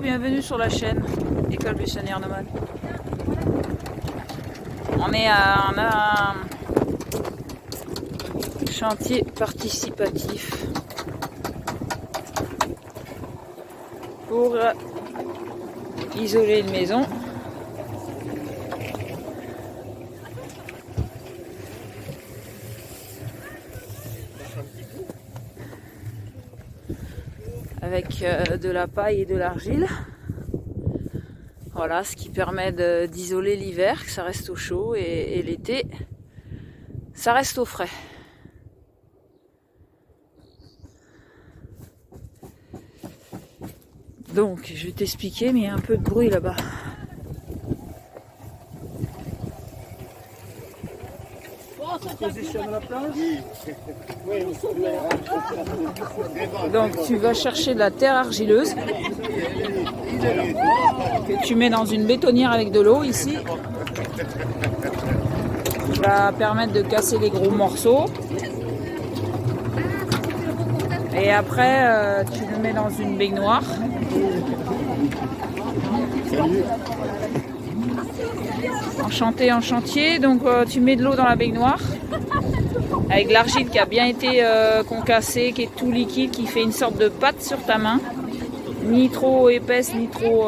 bienvenue sur la chaîne École Buissonnière Nomade. On est à un chantier participatif pour isoler une maison. Avec de la paille et de l'argile. Voilà, ce qui permet d'isoler l'hiver, que ça reste au chaud, et l'été, ça reste au frais. Donc, je vais t'expliquer, mais il y a un peu de bruit là-bas. Donc tu vas chercher de la terre argileuse que tu mets dans une bétonnière avec de l'eau ici, qui va permettre de casser les gros morceaux. Et après tu le mets dans une baignoire. En chantier, donc tu mets de l'eau dans la baignoire avec l'argile qui a bien été concassée, qui est tout liquide, qui fait une sorte de pâte sur ta main, ni trop épaisse ni trop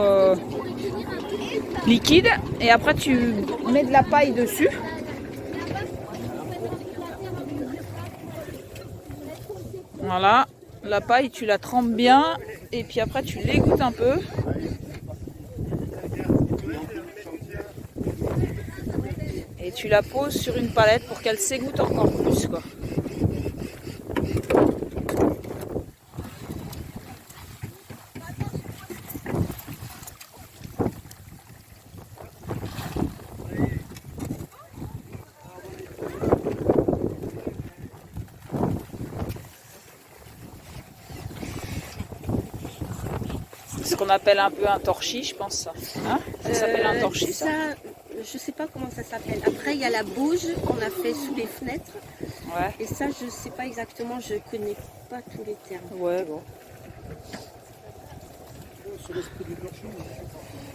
liquide. Et après tu mets de la paille dessus. Voilà, la paille tu la trempes bien et puis après tu l'égouttes un peu. Et tu la poses sur une palette pour qu'elle s'égoutte encore plus, quoi. C'est ce qu'on appelle un peu un torchis, je pense, ça. Hein, ça s'appelle un torchis, ça. Je sais pas comment ça s'appelle. Après, il y a la bouge qu'on a fait sous les fenêtres. Ouais. Et ça, je sais pas exactement, je connais pas tous les termes. Ouais, bon.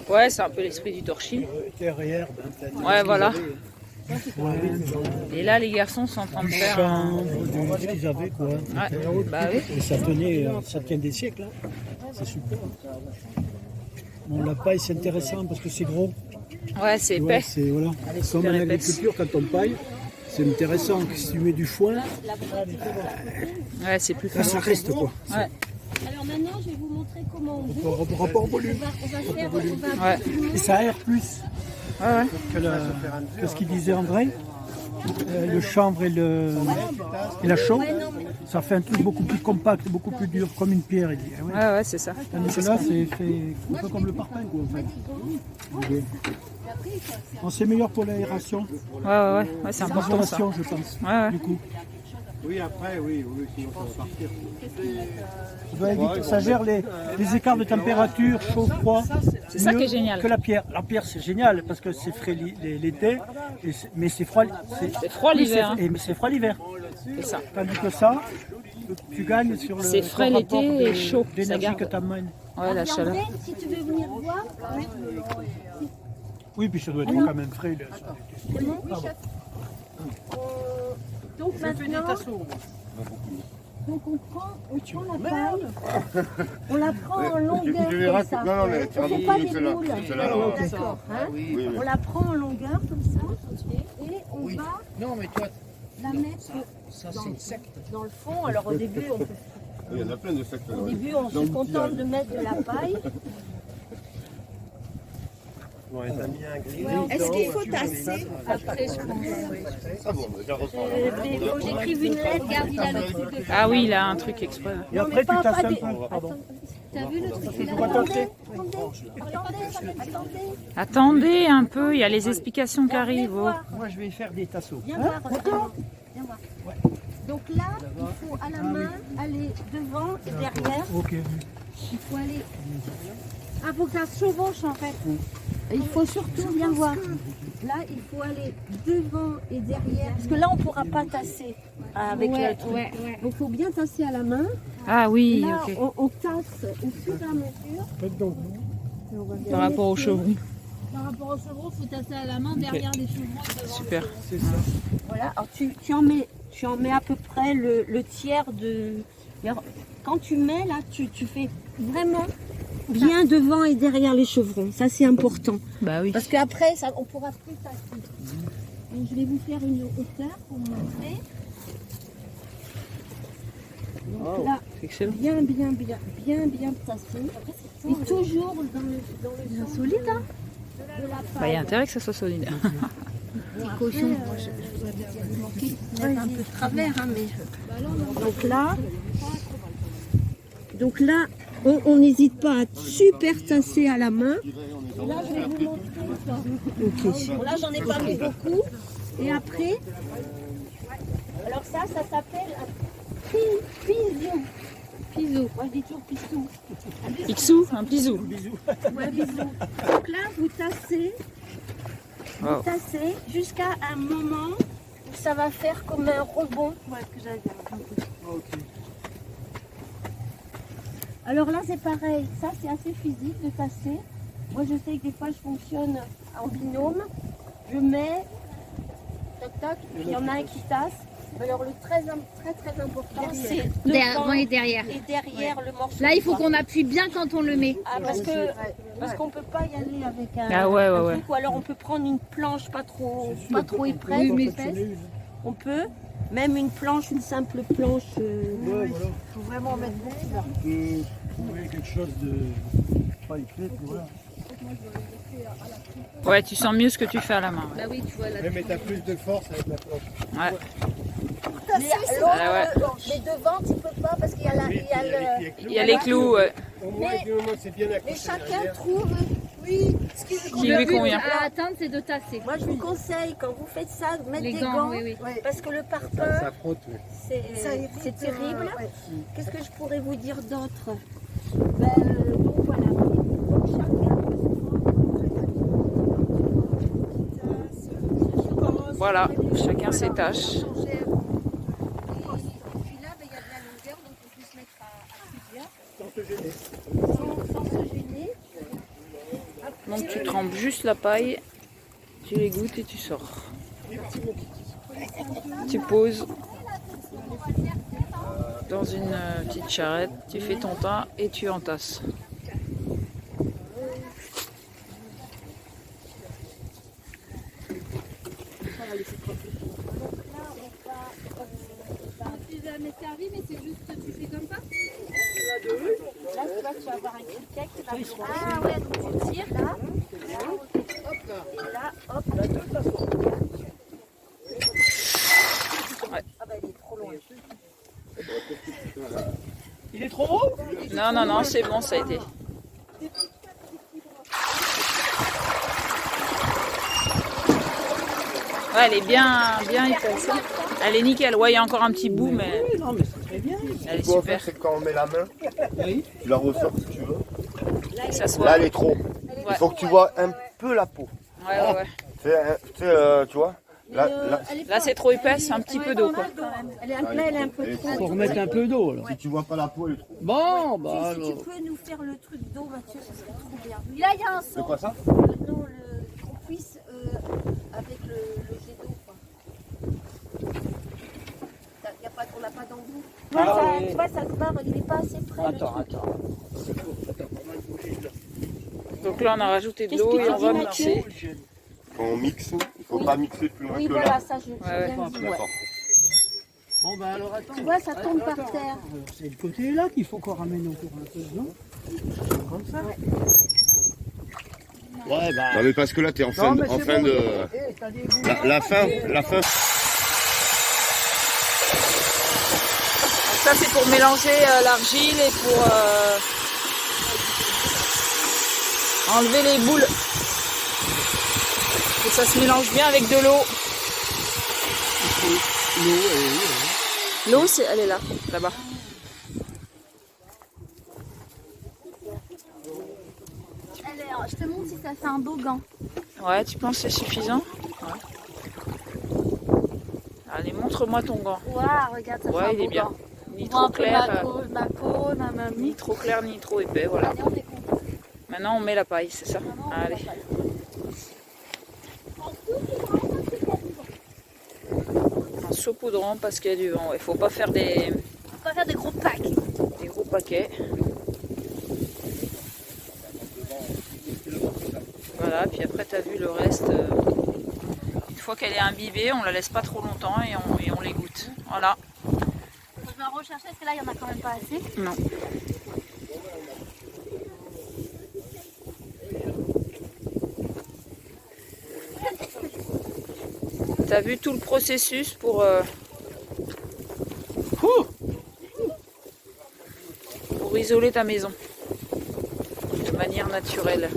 Ouais, c'est un peu l'esprit du torchis. Terre et herbe. Ouais, voilà. Et là, les garçons sont en train de faire Du qu'ils avaient, quoi. Ouais, bah oui. Et ça tient des siècles. Hein. C'est super. Bon, la paille, c'est intéressant parce que c'est gros. Ouais, c'est épais. Ouais, c'est voilà. Comme en agriculture, quand on paille, c'est intéressant. Si tu mets du foin, Ouais, c'est plus ça reste, quoi. Ouais. Alors maintenant, je vais vous montrer comment on boue. Rapport volume. Ouais. Et ça aère plus Ouais. que ce qu'il disait André. Le chanvre et la chaux, ça fait un truc beaucoup plus compact, beaucoup plus dur, comme une pierre. Il dit. Ouais, c'est ça. Tandis que là, c'est fait un peu comme le parpaing, quoi, en fait. Bon, c'est meilleur pour l'aération. Ouais, c'est important ça. L'isolation, je pense. Ouais. Du coup. Oui, après, oui, sinon ça va partir. Ça doit éviter- ça gère les écarts de température, chaud, froid. C'est ça mieux qui est génial. Que la pierre. La pierre, c'est génial parce que c'est frais l'été, mais c'est froid. C'est froid l'hiver. Hein. Mais c'est froid l'hiver. C'est ça. Tandis que ça, tu gagnes sur le C'est frais ton l'été rapport et chaud, ça d'énergie garde. que tu amènes. Ouais, la chaleur. André, si tu veux venir voir, Oui, puis ça doit être quand même frais. Là, ça. c'est bon. Donc maintenant, donc on prend la paille, on la prend en longueur Tu verras comme ça. que- non, mais On fait pas des boules, celle-là, d'accord, hein. Oui. On la prend en longueur comme ça et on va Non, mais toi, la mettre ça c'est une secte. dans le fond. Alors au début, Il y en a plein de sectes. on se contente de mettre de la paille. Est-ce qu'il faut tasser? Après, je pense. Ah bon, déjà reprends. Il faut que j'écrive une lettre, garde, il a le truc de Ah oui, il a un truc exprès. Et après, tu tasses un peu. Pardon. T'as vu le truc Tu dois tasser. Attendez un peu, il y a les explications qui arrivent. Oh. Moi, je vais faire des tasseaux. Viens voir, viens voir. Donc là, il faut à la main aller devant et derrière. Ok. Il faut aller. Ah, faut que ça se chevauche en fait. Et il faut surtout bien voir. Là, il faut aller devant et derrière. Parce que là, on ne pourra pas tasser avec le truc. Donc, il faut bien tasser à la main. Ah oui, Là, ok. on tasse au fur et à mesure. Faites donc. par rapport aux chevrons. Par rapport aux chevrons, il faut tasser à la main derrière les chevrons. Super. C'est ça. Voilà, alors tu en mets à peu près le tiers de... Alors, quand tu mets là, tu fais vraiment bien devant et derrière les chevrons. Ça c'est important. Bah oui. Parce qu'après, on ne pourra plus tasser. Donc je vais vous faire une hauteur pour vous montrer. Donc là, C'est excellent. bien tassé. Et toujours dans le sens solide, hein, de la Bah, il y a intérêt que ça soit solide. petit cochon. Mettre un peu de travers, hein, mais... Donc là, on n'hésite pas à super tasser à la main. Et là, je vais vous montrer ça. Ok. Bon, là, j'en ai pas mis beaucoup. Et après, alors ça s'appelle un pisou. Pisou. Moi, je dis toujours pisou. Picsou, un pisou. Ouais, bisous. Donc là, vous tassez. Wow. Vous tassez jusqu'à un moment où ça va faire comme un rebond. Ouais, que j'allais dire. Ok. Alors là, c'est pareil. Ça, c'est assez physique de tasser. Moi, je sais que des fois, je fonctionne en binôme. Je mets, tac, tac, puis il y en a un qui tasse. Mais alors, le très important, c'est Devant et derrière. et derrière le morceau. Là, il faut qu'on appuie bien quand on le met. Ah, parce qu'on peut pas y aller avec un, Ah ouais, ouais, un ouais. truc, ou alors on peut prendre une planche pas trop épaisse, Oui, mais on peut, même une planche, une simple planche. Ouais, voilà. Faut vraiment mettre beaucoup là. Oui, quelque chose de pas épais, puis voilà. Ouais, tu sens mieux ce que tu fais à la main. Bah oui, tu vois là. Mais t'as plus de force avec la planche. Ouais. Mais Ah mais devant tu peux pas parce qu'il y a la, il y a le. Il y a les clous Au moins, Mais- du moment que c'est bien accroché Mais chacun derrière. trouve, ce qui qui lui convient. À attendre, c'est de tasser. Moi je vous conseille quand vous faites ça de mettre Les des gants, gants, oui, parce que le Ça parpaing frotte, oui. c'est terrible. Qu'est-ce que je pourrais vous dire d'autre? Donc voilà. Donc chacun Voilà, chacun ses tâches. Et puis là, il y a de la longueur, donc on peut se mettre à plusieurs. Sans se gêner. Donc tu trempes juste la paille, tu les goûtes et tu sors. Tu poses dans une petite charrette, tu fais ton tas et tu entasses. Tu l'as servi, mais c'est juste tu fais comme ça. Là, tu vois, tu vas avoir un criquet qui va venir. Ah ouais, donc tu tires là. Et là, hop. Ouais. Ah bah il est trop loin. Il est trop haut? Non, non, non, c'est bon, ça a été. Ouais, elle est bien épaisse. Elle est nickel. Ouais, il y a encore un petit bout, mais Oui, non, mais c'est très bien. elle est Ce qu'on va faire, super. c'est que quand on met la main, Oui. tu la ressors si tu veux. Et ça se Là, voit. elle est trop. Ouais. Il faut que tu vois un peu la peau. Ouais, ouais, ouais. Tu vois là, là, Là, c'est trop épaisse, un petit peu d'eau, quoi. Elle est un peu trop. Faut remettre un peu d'eau alors. si tu vois pas la peau, elle est trop. Bon, bah Si alors. tu peux nous faire le truc d'eau, Mathieu, ça serait trop bien. Là, il y a un C'est seau. quoi ça Non, qu'on puisse avec le jet d'eau, quoi. On n'a pas d'embout. Tu vois, ça se barre, il n'est pas assez près. le Attends, truc. attends. Donc là, on a rajouté de Qu'est-ce l'eau que et tu on dis, va Mathieu mixer. Quand on mixe, il faut pas mixer plus loin Oui, que voilà, là. ça, je ouais. viens de dire, ouais. D'accord. Bon, bah alors attends. Tu vois, ça tombe par terre. C'est le côté là qu'il faut qu'on ramène encore un peu, non? Comme ça? Ouais, bah. Non mais parce que là, t'es en fin, mais en c'est fin bon. de... Eh, t'as des goûts. La fin. Donc ça, c'est pour mélanger l'argile et pour enlever les boules. Que ça se mélange bien avec de l'eau. L'eau, elle est là, là-bas. Alors, je te montre si ça fait un beau gant. Ouais, tu penses que c'est suffisant? Ouais. Allez, montre-moi ton gant. Waouh, regarde, ça fait un Ouais, il est beau bien. gant. Ni On voit trop un peu clair, ma peau, ma main. ni trop clair, ni trop épais, voilà. Allez, on découpe. Maintenant on met la paille, c'est ça? Allez. En saupoudrant parce qu'il y a du vent. Il faut pas faire des gros packs. des gros paquets. Voilà, puis après tu as vu le reste. Une fois qu'elle est imbibée, on la laisse pas trop longtemps et on l'égoutte. Voilà. Je vais en rechercher parce que là il y en a quand même pas assez. Non. T'as vu tout le processus pour isoler ta maison de manière naturelle,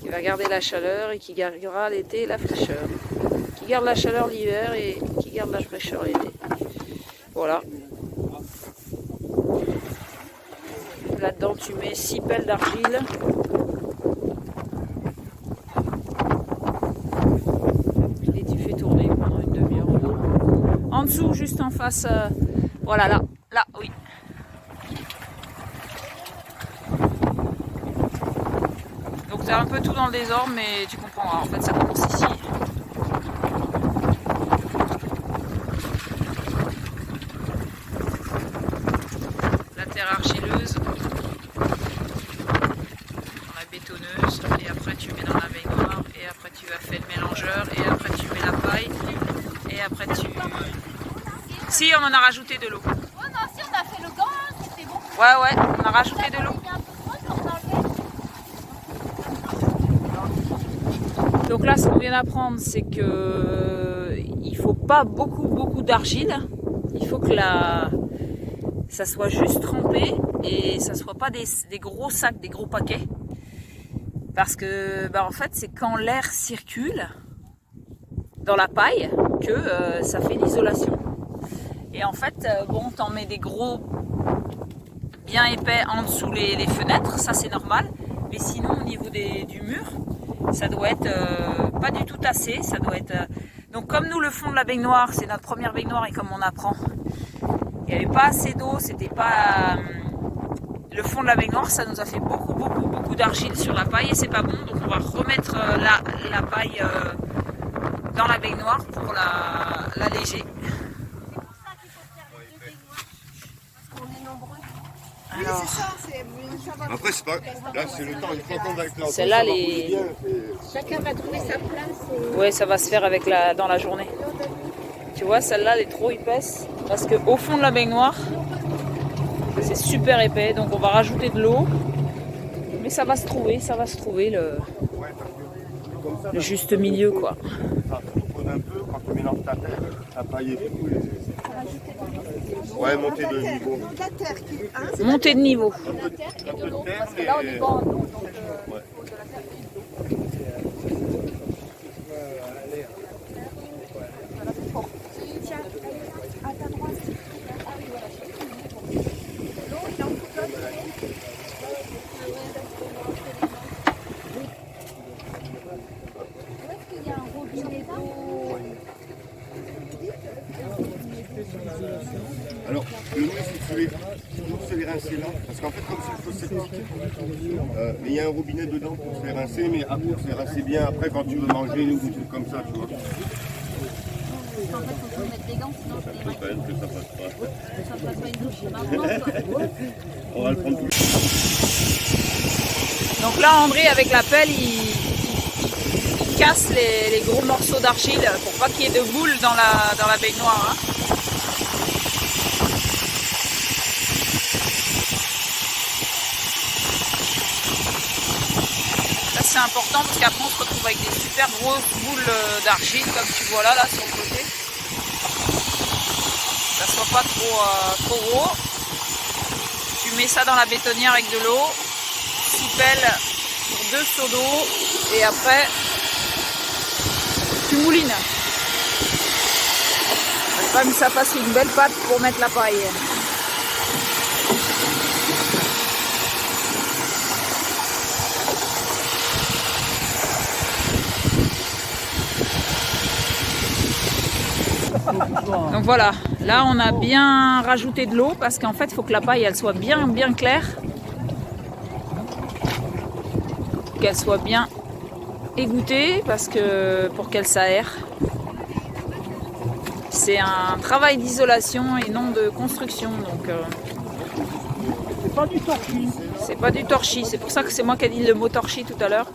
qui va garder la chaleur et qui gardera l'été la fraîcheur, qui garde la chaleur l'hiver et qui garde la fraîcheur l'été. Voilà. Là-dedans tu mets 6 pelles d'argile. Et tu fais tourner pendant une demi-heure. En dessous, juste en face. Voilà, là, oui. Donc tu as un peu tout dans le désordre, mais tu comprendras. En fait, ça commence ici. La terre argileuse. Bétonneuse, et après tu mets dans la baignoire, et après tu as fait le mélangeur, et après tu mets la paille, et après tu... Si, on en a rajouté de l'eau. Oh non, si on a fait le gant, c'était bon. Ouais, on a rajouté de l'eau. Donc là, ce qu'on vient d'apprendre, c'est que il faut pas beaucoup d'argile. Il faut que ça soit juste trempé, et ça soit pas des gros sacs, des gros paquets. Parce que en fait c'est quand l'air circule dans la paille que ça fait l'isolation. Et en fait bon, t'en mets des gros bien épais en dessous les fenêtres, ça c'est normal. Mais sinon au niveau du mur, ça doit être pas du tout tassé, ça doit être... Donc comme nous le fond de la baignoire, c'est notre première baignoire et comme on apprend, il n'y avait pas assez d'eau, c'était pas... Le fond de la baignoire, ça nous a fait beaucoup d'argile sur la paille et c'est pas bon. Donc on va remettre la paille dans la baignoire pour l'alléger. C'est pour ça qu'il faut faire les 2 baignoires. Parce qu'on est nombreux. Alors, Après, c'est pas. Là, c'est le temps. Une fois qu'on va avec l'enfant, celle-là, ça va rouler bien, Chacun va trouver sa place. ouais, ça va se faire avec dans la journée. Tu vois, celle-là, elle est trop épaisse parce qu'au fond de la baignoire, c'est super épais. Donc on va rajouter de l'eau. Mais ça va se trouver le juste milieu, quoi. Ça pose un peu quand tu mélanges ta terre, ta paille et tout. Ouais, monter de niveau. Montée de niveau. Un peu de terre, mais... Là, on est bon. Ouais. Alors, le mieux c'est de les rincer là, parce qu'en fait comme c'est une fosse septique, mais il y a un robinet dedans pour se les rincer, mais après pour se les rincer bien après quand tu veux manger ou des trucs comme ça, tu vois. En fait, faut mettre des gants, sinon je les Quand même que ça passe pas. ça passe pas une douche. On va le prendre plus. Donc là, André, avec la pelle, il casse les gros morceaux d'argile pour pas qu'il y ait de boules dans la baignoire. Hein. Là, c'est important parce qu'après, on se retrouve avec des super grosses boules d'argile, comme tu vois là sur le côté. Ça soit pas trop gros. Tu mets ça dans la bétonnière avec de l'eau. 6 pelles pour 2 seaux d'eau et après tu moulines. Il faut que ça fasse une belle pâte pour mettre la paille. Donc voilà, là on a bien rajouté de l'eau parce qu'en fait il faut que la paille elle soit bien claire. qu'elle soit bien égouttée parce que pour qu'elle s'aère. C'est un travail d'isolation et non de construction. Donc C'est pas du torchis. c'est pas du torchis. C'est pour ça que c'est moi qui ai dit le mot torchis tout à l'heure.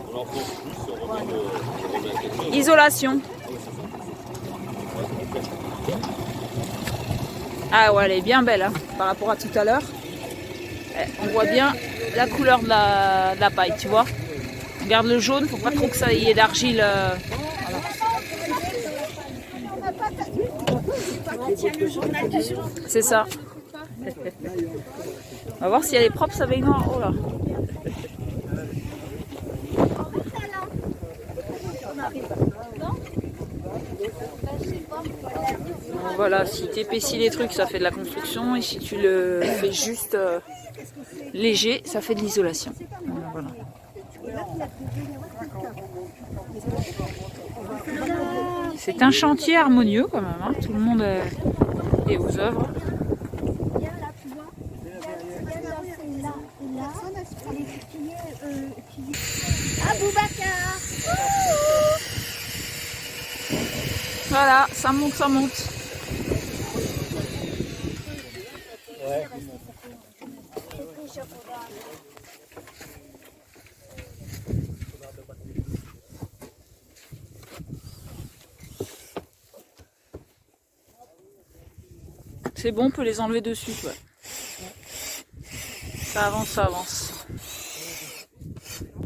Isolation. Ah ouais, elle est bien belle hein, par rapport à tout à l'heure. On voit bien la couleur de la paille, tu vois. Regarde le jaune, faut pas trop que ça y ait d'argile. C'est ça. On va voir si elle est propre sa baignoire. Oh là. Voilà, si tu épaissis les trucs, ça fait de la construction. Et si tu le fais juste léger, ça fait de l'isolation. Voilà. C'est un chantier harmonieux quand même. Hein. Tout le monde est aux œuvres. Voilà, ça monte, ça monte. C'est bon, on peut les enlever dessus. Ouais. Ça avance, ça avance.